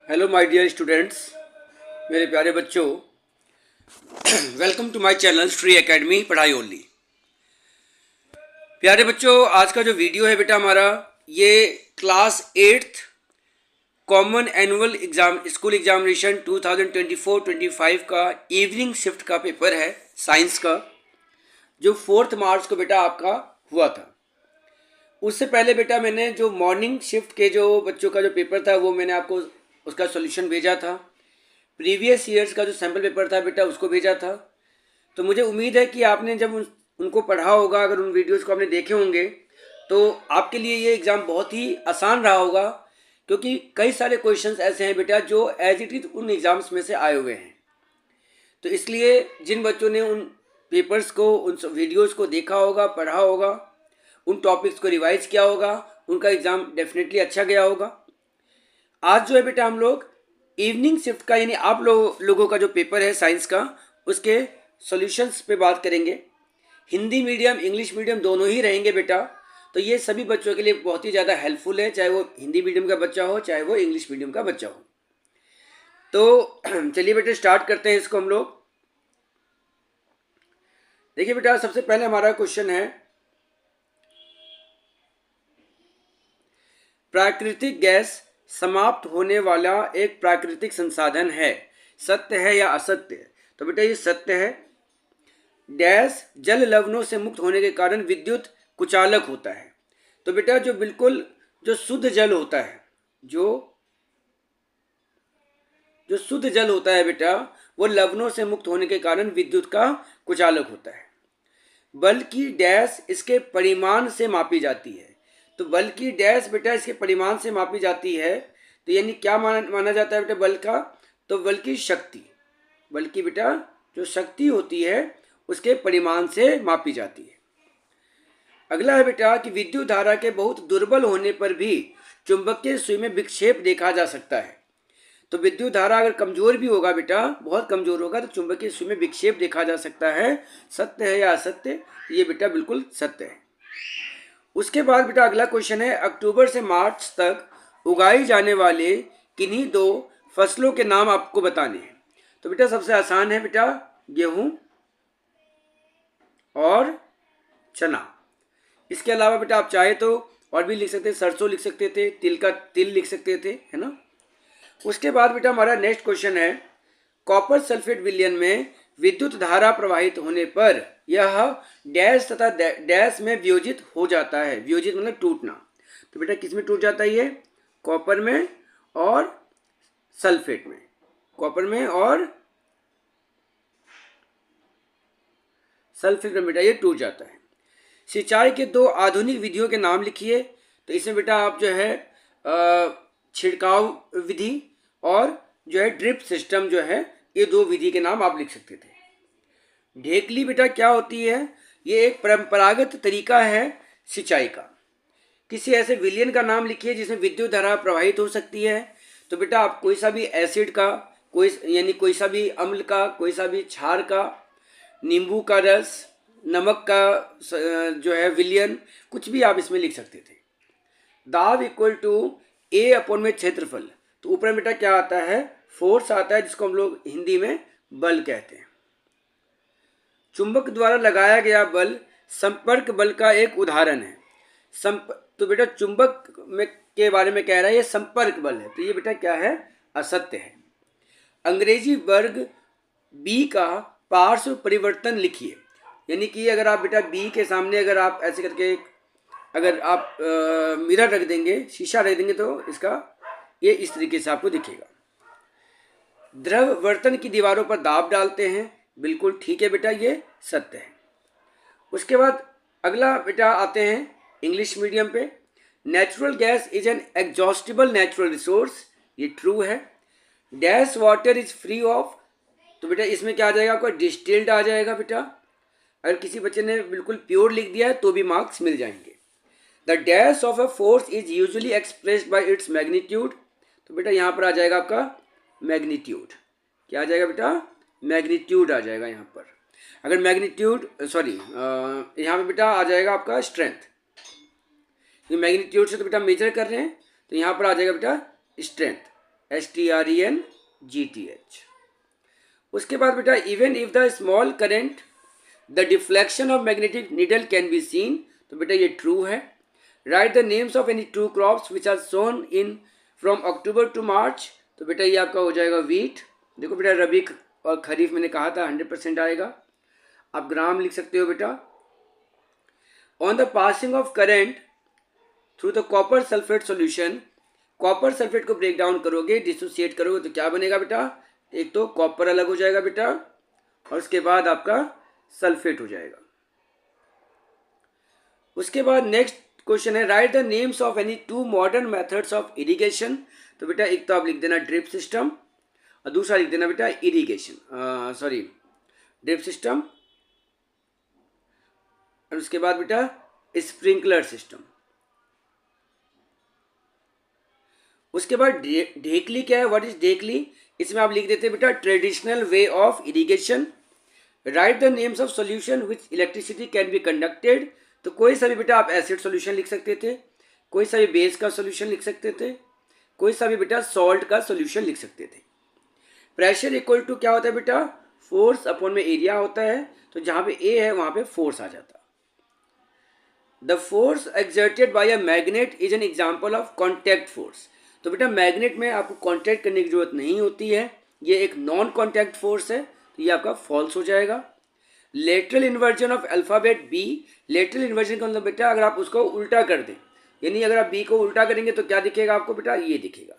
Hello my dear students, मेरे प्यारे बच्चों, welcome to my channel free academy पढ़ाई ओनली। प्यारे बच्चों, आज का जो वीडियो है बेटा हमारा, ये class 8th common annual exam school examination 2024-25 का इवनिंग शिफ्ट का पेपर है साइंस का, जो 4 मार्च को बेटा आपका हुआ था। उससे पहले बेटा मैंने जो मॉर्निंग शिफ्ट के जो बच्चों का जो पेपर था वो मैंने आपको उसका सॉल्यूशन भेजा था। प्रीवियस ईयर्स का जो सैम्पल पेपर था बेटा उसको भेजा था। तो मुझे उम्मीद है कि आपने जब उनको पढ़ा होगा, अगर उन वीडियोस को आपने देखे होंगे तो आपके लिए ये एग्ज़ाम बहुत ही आसान रहा होगा, क्योंकि कई सारे क्वेश्चंस ऐसे हैं बेटा जो एज इट इज़ उन एग्ज़ाम्स में से आए हुए हैं। तो इसलिए जिन बच्चों ने उन पेपर्स को, उन वीडियोज़ को देखा होगा, पढ़ा होगा, उन टॉपिक्स को रिवाइज किया होगा, उनका एग्ज़ाम डेफिनेटली अच्छा गया होगा। आज जो है बेटा हम लोग इवनिंग शिफ्ट का, यानी आप लोगों का जो पेपर है साइंस का, उसके सॉल्यूशंस पे बात करेंगे। हिंदी मीडियम इंग्लिश मीडियम दोनों ही रहेंगे बेटा। तो ये सभी बच्चों के लिए बहुत ही ज़्यादा हेल्पफुल है, चाहे वो हिंदी मीडियम का बच्चा हो चाहे वो इंग्लिश मीडियम का बच्चा हो। तो चलिए बेटा स्टार्ट करते हैं इसको हम लोग। देखिए बेटा, सबसे पहले हमारा क्वेश्चन है, प्राकृतिक गैस समाप्त होने वाला एक प्राकृतिक संसाधन है, सत्य है या असत्य? तो बेटा ये सत्य है। डैश जल लवणों से मुक्त होने के कारण विद्युत कुचालक होता है। तो बेटा जो बिल्कुल जो शुद्ध जल होता है, जो शुद्ध जल होता है बेटा, वो लवणों से मुक्त होने के कारण विद्युत का कुचालक होता है। बल की डैश इसके परिमाण से मापी जाती है। तो बल की डैश बेटा इसके परिमाण से मापी जाती है। तो यानी क्या माना जाता है बेटा बल का? तो बल की शक्ति, बल की बेटा जो शक्ति होती है उसके परिमाण से मापी जाती है। अगला है बेटा कि विद्युत धारा के बहुत दुर्बल होने पर भी चुंबकीय सुई में विक्षेप देखा जा सकता है। तो विद्युत धारा अगर कमजोर भी होगा बेटा, बहुत कमजोर होगा, तो चुंबकीय सुई में विक्षेप देखा जा सकता है। सत्य है या असत्य? ये बेटा बिल्कुल सत्य है। उसके बाद बेटा अगला क्वेश्चन है, अक्टूबर से मार्च तक उगाई जाने वाले किन्हीं दो फसलों के नाम आपको बताने हैं। तो बेटा सबसे आसान है बेटा गेहूं और चना। इसके अलावा बेटा आप चाहे तो और भी लिख सकते थे, सरसों लिख सकते थे, तिल लिख सकते थे, है ना। उसके बाद बेटा हमारा नेक्स्ट क्वेश्चन है, कॉपर सल्फेट विलयन में विद्युत धारा प्रवाहित होने पर यह डैश तथा डैश में वियोजित हो जाता है। वियोजित मतलब टूटना। तो बेटा किस में टूट जाता है ये? कॉपर में और सल्फेट में। कॉपर में और सल्फेट में बेटा ये टूट जाता है। सिंचाई के दो आधुनिक विधियों के नाम लिखिए। तो इसमें बेटा आप जो है छिड़काव विधि और जो है ड्रिप सिस्टम जो है, ये दो विधि के नाम आप लिख सकते थे। ढेकली बेटा क्या होती है? ये एक परंपरागत तरीका है सिंचाई का। किसी ऐसे विलयन का नाम लिखिए जिसमें विद्युत धारा प्रवाहित हो सकती है। तो बेटा आप कोई सा भी एसिड का, कोई सा भी अम्ल का, कोई सा भी क्षार का, नींबू का रस, नमक का जो है विलयन, कुछ भी आप इसमें लिख सकते थे। दाब इक्वल टू ए अपॉन में क्षेत्रफल। तो ऊपर बेटा क्या आता है? फोर्स आता है, जिसको हम लोग हिंदी में बल कहते हैं। चुंबक द्वारा लगाया गया बल संपर्क बल का एक उदाहरण है। तो बेटा चुंबक में के बारे में कह रहा है, ये संपर्क बल है। तो ये बेटा क्या है? असत्य है। अंग्रेजी वर्ग बी का पार्श्व परिवर्तन लिखिए। यानी कि अगर आप बेटा बी के सामने अगर आप ऐसे करके अगर आप मिरर रख देंगे, शीशा रख देंगे, तो इसका ये इस तरीके से आपको दिखेगा। द्रव वर्तन की दीवारों पर दाब डालते हैं। बिल्कुल ठीक है बेटा, ये सत्य है। उसके बाद अगला बेटा आते हैं इंग्लिश मीडियम पे। Natural gas is an exhaustible natural resource. ये ट्रू है। Dash water is free of. तो बेटा इसमें क्या आ जाएगा? आपका डिस्टिल्ड आ जाएगा बेटा। अगर किसी बच्चे ने बिल्कुल प्योर लिख दिया है तो भी मार्क्स मिल जाएंगे। The dash of a force is usually expressed by its magnitude. तो बेटा यहाँ पर आ जाएगा आपका मैग्नीट्यूड। क्या आ जाएगा बेटा? मैग्नीट्यूड आ जाएगा यहाँ पर। अगर मैग्नीट्यूड यहाँ पे बेटा आ जाएगा आपका स्ट्रेंथ। ये मैग्नीट्यूड से तो बेटा मेजर कर रहे हैं, तो यहाँ पर आ जाएगा बेटा स्ट्रेंथ। STRENGTH। उसके बाद बेटा even if the small current the deflection of magnetic needle can be seen, तो बेटा ये ट्रू है। Right the names of any two crops which are sown in from October to March, तो बेटा ये आपका हो जाएगा वीट। देखो बेटा रबी और खरीफ मैंने कहा था 100% आएगा। आप ग्राम लिख सकते हो बेटा। On the passing of current through the copper sulphate solution, copper sulphate को ब्रेक डाउन करोगे, डिसोसिएट करोगे तो क्या बनेगा बेटा, एक तो कॉपर अलग हो जाएगा बेटा और उसके बाद आपका सल्फेट हो जाएगा। उसके बाद नेक्स्ट क्वेश्चन है right the names of any to modern methods of irrigation, तो बेटा एक तो आप लिख देना ड्रिप सिस्टम और दूसरा लिख देना बेटा इरिगेशन, सॉरी ड्रिप सिस्टम और उसके बाद बेटा स्प्रिंकलर सिस्टम। उसके बाद ढेकली क्या है, व्हाट इज ढेकली, इसमें आप लिख देते हैं बेटा traditional way of irrigation. Right the names of solution which electricity can be conducted, तो कोई सा भी बेटा आप एसिड सॉल्यूशन लिख सकते थे, कोई सा भी बेस का सॉल्यूशन लिख सकते थे, कोई सा भी बेटा सॉल्ट का सॉल्यूशन लिख सकते थे। प्रेशर इक्वल टू क्या होता है बेटा, फोर्स अपॉन में एरिया होता है, तो जहां पे ए है वहां पे फोर्स आ जाता है। The force exerted by a magnet is an example of contact force, तो बेटा मैग्नेट में आपको कॉन्टैक्ट करने की जरूरत नहीं होती है, ये एक नॉन कॉन्टैक्ट फोर्स है, तो ये आपका फॉल्स हो जाएगा। Lateral inversion of alphabet B, lateral inversion का मतलब बेटा अगर आप उसको उल्टा कर दें, यानी अगर आप बी को उल्टा करेंगे तो क्या दिखेगा आपको बेटा, ये दिखेगा।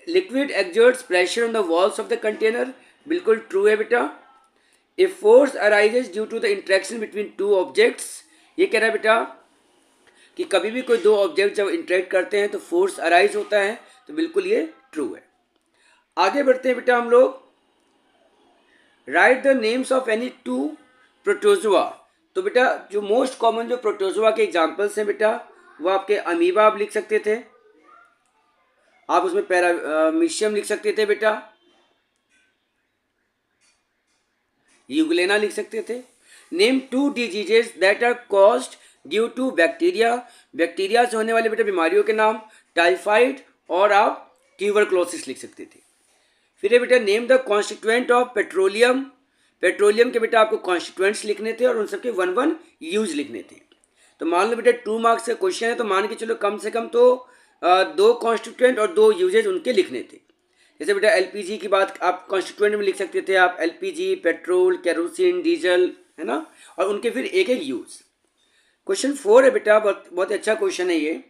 Liquid exerts pressure on the walls of the container, बिल्कुल ट्रू है बेटा। If force arises due to the interaction between two objects, ये कह रहा है बेटा कि कभी भी कोई दो ऑब्जेक्ट जब इंटरेक्ट करते हैं तो फोर्स अराइज होता है, तो बिल्कुल ये ट्रू है। आगे बढ़ते हैं बेटा हम लोग। Right the names of any to protozoa, तो बेटा जो मोस्ट कॉमन जो प्रोटोजोआ के एग्जांपल्स हैं बेटा वो आपके अमीबा आप लिख सकते थे, आप उसमें पैरामीशियम लिख सकते थे बेटा, यूग्लेना लिख सकते थे। Name two diseases that are caused due to bacteria, bacteria से होने वाले बेटा बीमारियों के नाम टाइफाइड और आप ट्यूबरक्लोसिस लिख सकते थे। फिर बेटा name the constituent of petroleum, petroleum के बेटा आपको कॉन्स्टिट्यूएंट्स लिखने थे और उन सबके 1 यूज लिखने थे। तो मान लो बेटा 2 मार्क्स का क्वेश्चन है तो मान के चलो कम से कम तो 2 कॉन्स्टिट्यूएंट और 2 यूजेज उनके लिखने थे। जैसे बेटा एलपीजी की बात आप कॉन्स्टिट्यूएंट में लिख सकते थे, आप एलपीजी, पेट्रोल, केरोसिन, डीजल, है ना, और उनके फिर एक एक यूज। क्वेश्चन 4 है बेटा, बहुत अच्छा क्वेश्चन है ये।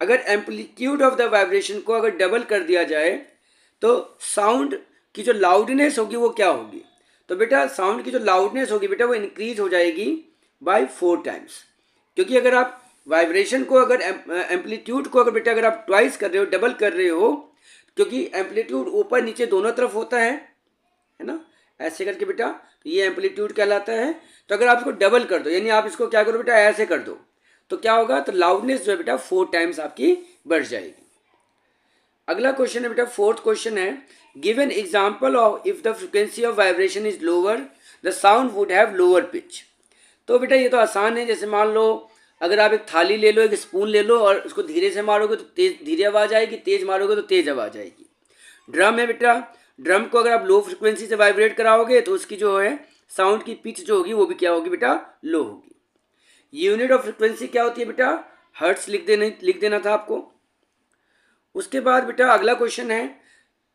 अगर एम्पलीट्यूड ऑफ द वाइब्रेशन को अगर डबल कर दिया जाए तो साउंड की जो लाउडनेस होगी वो क्या होगी, तो बेटा साउंड की जो लाउडनेस होगी बेटा वो इंक्रीज हो जाएगी बाय 4 टाइम्स, क्योंकि अगर आप वाइब्रेशन को अगर एम्पलीट्यूड को अगर बेटा अगर आप ट्वाइस कर रहे हो, डबल कर रहे हो, क्योंकि एम्पलीट्यूड ऊपर नीचे दोनों तरफ होता है ना, ऐसे करके बेटा, तो ये एम्पलीट्यूड कहलाता है। तो अगर आप इसको डबल कर दो, यानी आप इसको क्या करो बेटा ऐसे कर दो, तो क्या होगा, तो लाउडनेस जो है बेटा 4 टाइम्स आपकी बढ़ जाएगी। अगला क्वेश्चन है बेटा 4th क्वेश्चन है, give an example of if the frequency of vibration is lower the sound would have lower pitch. तो बेटा ये तो आसान है, जैसे मान लो अगर आप एक थाली ले लो, एक स्पून ले लो और उसको धीरे से मारोगे तो तेज धीरे आवाज आएगी, तेज मारोगे तो तेज आवाज आएगी। ड्रम है बेटा, ड्रम को अगर आप लो फ्रिक्वेंसी से वाइब्रेट कराओगे तो उसकी जो है साउंड की पिच जो होगी वो भी क्या होगी बेटा, लो होगी। यूनिट ऑफ फ्रिक्वेंसी क्या होती है बेटा, हर्ट्स लिख देना था आपको। उसके बाद बेटा अगला क्वेश्चन है,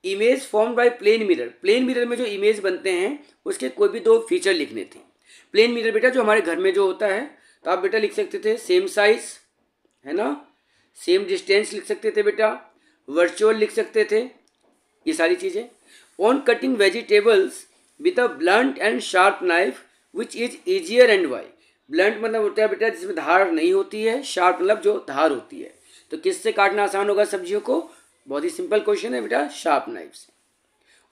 image form by plane mirror, plane mirror में जो इमेज बनते हैं उसके कोई भी 2 फीचर लिखने थे। प्लेन मिरर बेटा जो हमारे घर में जो होता है, तो आप बेटा लिख सकते थे सेम साइज, है ना, सेम डिस्टेंस लिख सकते थे बेटा, वर्चुअल लिख सकते थे, ये सारी चीज़ें। On cutting vegetables with a blunt and sharp knife which is easier and why, blunt मतलब होता है बेटा जिसमें धार नहीं होती है, शार्प मतलब जो धार होती है, तो किससे काटना आसान होगा सब्जियों को, बहुत ही सिंपल क्वेश्चन है बेटा, शार्प नाइफ से।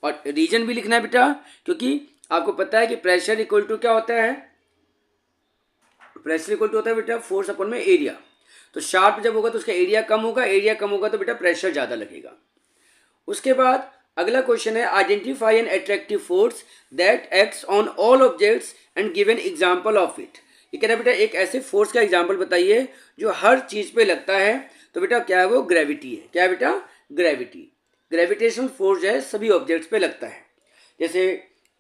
और रीजन भी लिखना है बेटा, क्योंकि आपको पता है कि प्रेशर इक्वल टू क्या होता है, प्रेशर इक्वल टू होता है बेटा फोर्स अपॉन में एरिया, तो शार्प जब होगा तो उसका एरिया कम होगा, एरिया कम होगा तो बेटा प्रेशर ज़्यादा लगेगा। उसके बाद अगला क्वेश्चन है, identify an attractive force that acts on all objects and give an example of it. ये कह रहा है बेटा एक ऐसे फोर्स का एग्जाम्पल बताइए जो हर चीज़ पे लगता है, तो बेटा क्या है वो, ग्रेविटी है। क्या है बेटा, ग्रेविटी। ग्रेविटेशनल फोर्स जो है सभी ऑब्जेक्ट्स पे लगता है। जैसे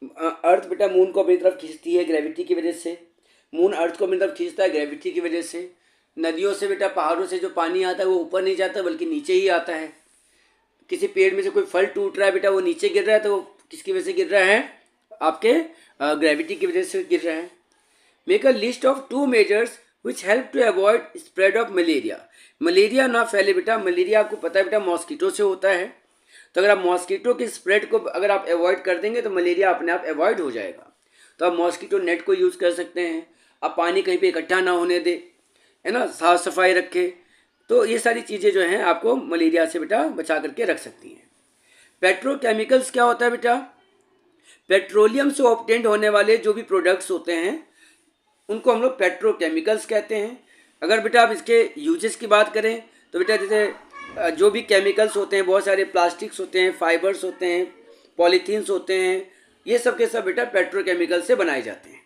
अर्थ बेटा मून को अपनी तरफ खींचती है ग्रेविटी की वजह से, मून अर्थ को अपनी तरफ खींचता है ग्रेविटी की वजह से। नदियों से बेटा, पहाड़ों से जो पानी आता है वो ऊपर नहीं जाता बल्कि नीचे ही आता है। किसी पेड़ में से कोई फल टूट रहा है बेटा, वो नीचे गिर रहा है, तो वो किसकी वजह से गिर रहा है? आपके ग्रेविटी की वजह से गिर रहा है। Make a list of 2 measures which help to avoid spread of malaria. Malaria ना फैले बेटा, मलेरिया आपको पता है बेटा मॉस्किटो से होता है, तो अगर आप मॉस्किटो के स्प्रेड को अगर आप अवॉइड कर देंगे तो मलेरिया अपने आप अवॉइड हो जाएगा। तो आप मॉस्किटो नेट को यूज़ कर सकते हैं, आप पानी कहीं पे इकट्ठा ना होने दे, है ना, साफ सफाई रखें। तो ये सारी चीज़ें जो हैं आपको मलेरिया से बेटा बचा करके रख सकती हैं। पेट्रोकेमिकल्स क्या होता है बेटा? पेट्रोलियम से ऑब्टेंड होने वाले जो भी प्रोडक्ट्स होते हैं उनको हम लोग पेट्रोकेमिकल्स कहते हैं। अगर बेटा आप इसके यूजेस की बात करें तो बेटा जैसे जो भी केमिकल्स होते हैं, बहुत सारे प्लास्टिक्स होते हैं, फाइबर्स होते हैं, पॉलीथीन्स होते हैं, ये सब के सब बेटा पेट्रोकेमिकल से बनाए जाते हैं।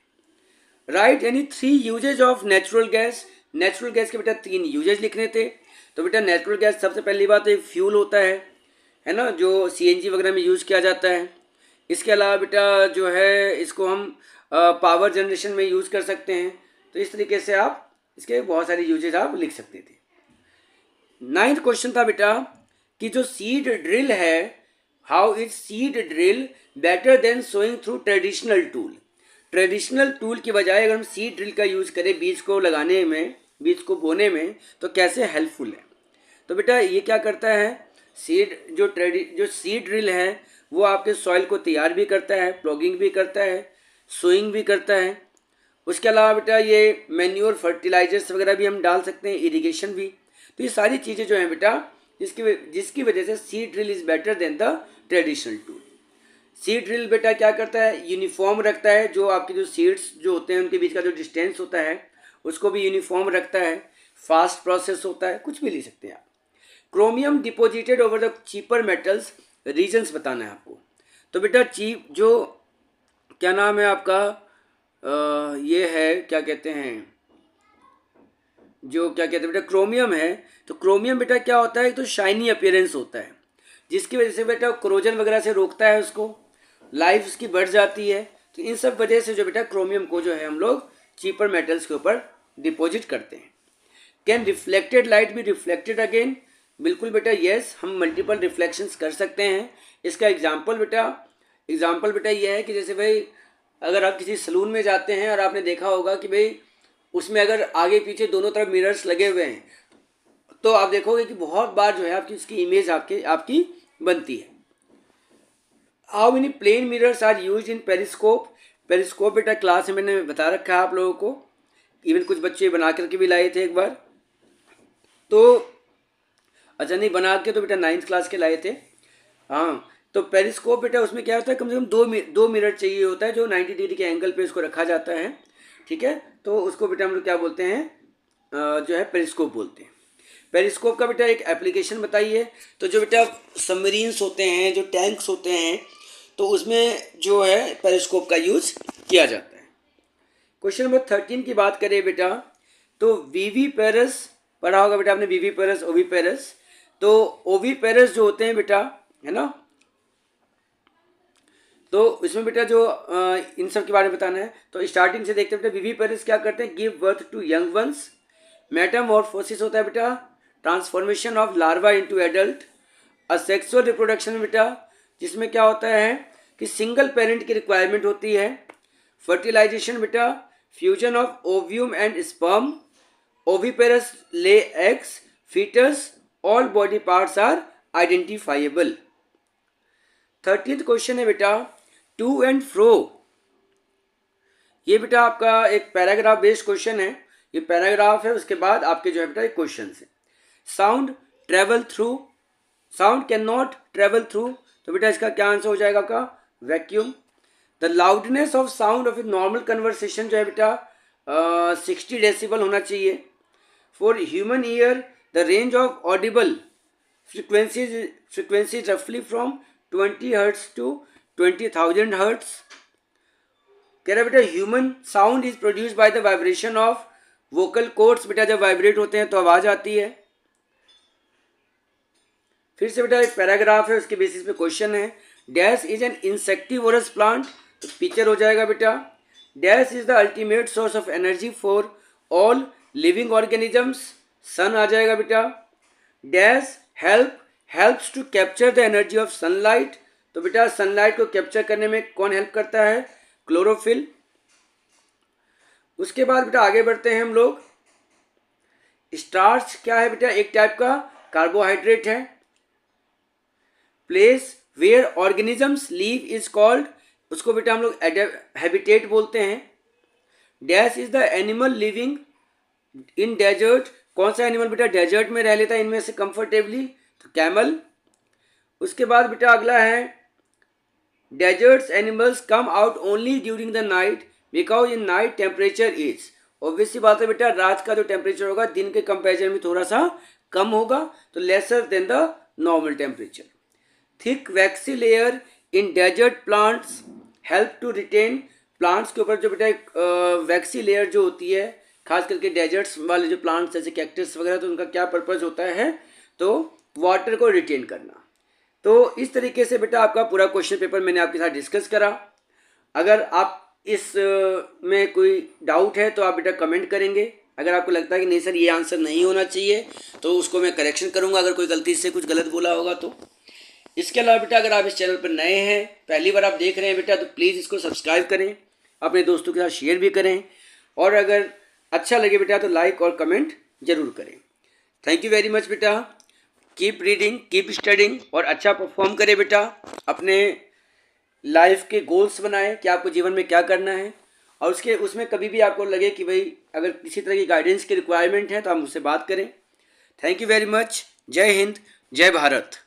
राइट यानी 3 uses of natural gas. Natural gas के बेटा 3 यूजेज लिखने थे। तो बेटा नेचुरल गैस सबसे पहली बात तो एक फ्यूल होता है ना, जो सीएनजी वगैरह में यूज़ किया जाता है। इसके अलावा बेटा जो है इसको हम पावर जनरेशन में यूज़ कर सकते हैं। तो इस तरीके से आप इसके बहुत सारे यूजेज आप लिख सकते थे। 9th क्वेश्चन था बेटा कि जो सीड ड्रिल है, how is seed drill better than sowing through traditional tool. Traditional tool की बजाय अगर हम सीड ड्रिल का यूज़ करें बीज को लगाने में, बीज को बोने में, तो कैसे हेल्पफुल है? तो बेटा ये क्या करता है, जो सीड ड्रिल है वो आपके सॉइल को तैयार भी करता है, प्लॉगिंग भी करता है, सोइंग भी करता है। उसके अलावा बेटा ये मैन्योर फर्टिलाइजर्स वगैरह भी हम डाल सकते हैं, इरिगेशन भी। तो ये सारी चीज़ें जो हैं बेटा जिसकी वजह से seed drill is better than the traditional tool. Seed drill बेटा क्या करता है, यूनिफॉर्म रखता है, जो आपके जो सीड्स जो होते हैं उनके बीच का जो डिस्टेंस होता है उसको भी यूनिफॉर्म रखता है, फास्ट प्रोसेस होता है, कुछ भी ले सकते हैं आप। Chromium deposited over the cheaper metals, reasons बताना है आपको। तो बेटा चीप जो क्या नाम है आपका, ये है क्या कहते हैं, जो क्या कहते हैं बेटा क्रोमियम है। तो क्रोमियम बेटा क्या होता है, तो शाइनी अपीयरेंस होता है, जिसकी वजह से बेटा क्रोजन वगैरह से रोकता है, उसको लाइफ उसकी बढ़ जाती है। तो इन सब वजह से जो बेटा क्रोमियम को जो है हम लोग चीपर मेटल्स के ऊपर डिपॉजिट करते हैं। कैन रिफ्लेक्टेड लाइट भी रिफ्लेक्टेड अगेन? बिल्कुल बेटा यस, हम मल्टीपल रिफ्लेक्शंस कर सकते हैं। इसका एग्जाम्पल बेटा ये है कि जैसे भाई अगर आप किसी सलून में जाते हैं और आपने देखा होगा कि भाई उसमें अगर आगे पीछे दोनों तरफ मिरर्स लगे हुए हैं, तो आप देखोगे कि बहुत बार जो है आपकी उसकी इमेज आपकी बनती है। How many plane mirrors are use in periscope? Periscope बेटा क्लास में मैंने बता रखा है आप लोगों को, इवन कुछ बच्चे बना करके भी लाए थे एक बार। तो अच्छा नहीं बना के तो बेटा 9th क्लास के लाए थे। हाँ, तो पेरिस्कोप बेटा उसमें क्या होता है, कम से कम दो मिरर चाहिए होता है, जो 90 डिग्री के एंगल पे उसको रखा जाता है। ठीक है, तो उसको बेटा हम लोग क्या बोलते हैं, जो है पेरिस्कोप बोलते हैं। पेरिस्कोप का बेटा एक एप्लीकेशन बताइए। तो जो बेटा सबमरीन्स होते हैं, जो टैंक्स होते हैं, तो उसमें जो है पेरिस्कोप का यूज़ किया जाता है। क्वेश्चन नंबर 13 की बात करें बेटा, तो विविपेरस पढ़ा होगा बेटा आपने, विविपेरस, ओविपेरस। तो ओविपेरस जो होते हैं बेटा, है ना, तो इसमें बेटा जो इन सब के बारे में बताना है। तो स्टार्टिंग से देखते हैं बेटा, विविपेरस क्या करते हैं, give birth to young ones. Metamorphosis होता है बेटा, transformation of larva into adult. Asexual reproduction में बेटा जिसमें क्या होता है कि सिंगल पेरेंट की रिक्वायरमेंट होती है। फर्टिलाइजेशन बेटा, fusion of ovum and sperm. Oviparous lay eggs, foetus, all body parts are identifiable. 13th question है बेटा, टू एंड फ्रो। ये बेटा आपका एक पैराग्राफ बेस्ड क्वेश्चन है, ये पैराग्राफ है, उसके बाद आपके जो है बेटा एक क्वेश्चन है। Sound travel through, sound can not travel through, तो बेटा इसका क्या आंसर हो जाएगा आपका, vacuum. The loudness of sound of a normal conversation जो है बेटा 60 डेसिबल होना चाहिए। For human ear the range of Audible frequency रफली फ्रॉम 20 हर्ट्स टू 20,000 हर्ट्स। कह रहा बेटा human sound is produced by the vibration of vocal chords. बेटा जब वाइब्रेट होते हैं तो आवाज आती है। फिर से बेटा एक पैराग्राफ है, उसके बेसिस पे क्वेश्चन है। Dash is an insectivorous plant, तो पिक्चर हो जाएगा बेटा। Dash is the ultimate source of energy for all living organisms, sun आ जाएगा बेटा। Dash helps to capture the energy of sunlight, तो बेटा सनलाइट को कैप्चर करने में कौन हेल्प करता है? क्लोरोफिल। उसके बाद बेटा आगे बढ़ते हैं हम लोग। स्टार्च क्या है बेटा? एक टाइप का कार्बोहाइड्रेट है। Place where organisms live is called, उसको बेटा हम लोग हैबिटेट बोलते हैं। Dash is the animal living in desert, कौन सा एनिमल बेटा डेजर्ट में रह लेता है इनमें से कंफर्टेबली? तो कैमल। उसके बाद बेटा अगला है, deserts animals come out only during the night because in night temperature is, obvious सी बात है बेटा रात का जो टेम्परेचर होगा दिन के कंपेरिजन में थोड़ा सा कम होगा, तो lesser than the normal temperature. Thick waxy layer in desert plants help to retain, plants के ऊपर जो बेटा एक वैक्सी लेयर जो होती है खास करके डेजर्ट्स वाले जो प्लांट्स जैसे कैक्टस वगैरह, तो उनका क्या पर्पज होता है? तो वाटर को रिटेन करना। तो इस तरीके से बेटा आपका पूरा क्वेश्चन पेपर मैंने आपके साथ डिस्कस करा। अगर आप इस में कोई डाउट है तो आप बेटा कमेंट करेंगे। अगर आपको लगता है कि नहीं सर ये आंसर नहीं होना चाहिए तो उसको मैं करेक्शन करूँगा, अगर कोई गलती से कुछ गलत बोला होगा तो। इसके अलावा बेटा अगर आप इस चैनल पर नए हैं, पहली बार आप देख रहे हैं बेटा, तो प्लीज़ इसको सब्सक्राइब करें, अपने दोस्तों के साथ शेयर भी करें, और अगर अच्छा लगे बेटा तो लाइक और कमेंट जरूर करें। थैंक यू वेरी मच बेटा। कीप रीडिंग, कीप स्टडिंग, और अच्छा परफॉर्म करें बेटा। अपने लाइफ के गोल्स बनाएं कि आपको जीवन में क्या करना है, और उसमें कभी भी आपको लगे कि भाई अगर किसी तरह की गाइडेंस की रिक्वायरमेंट है तो आप मुझसे बात करें। Thank you very much. जय हिंद, जय भारत।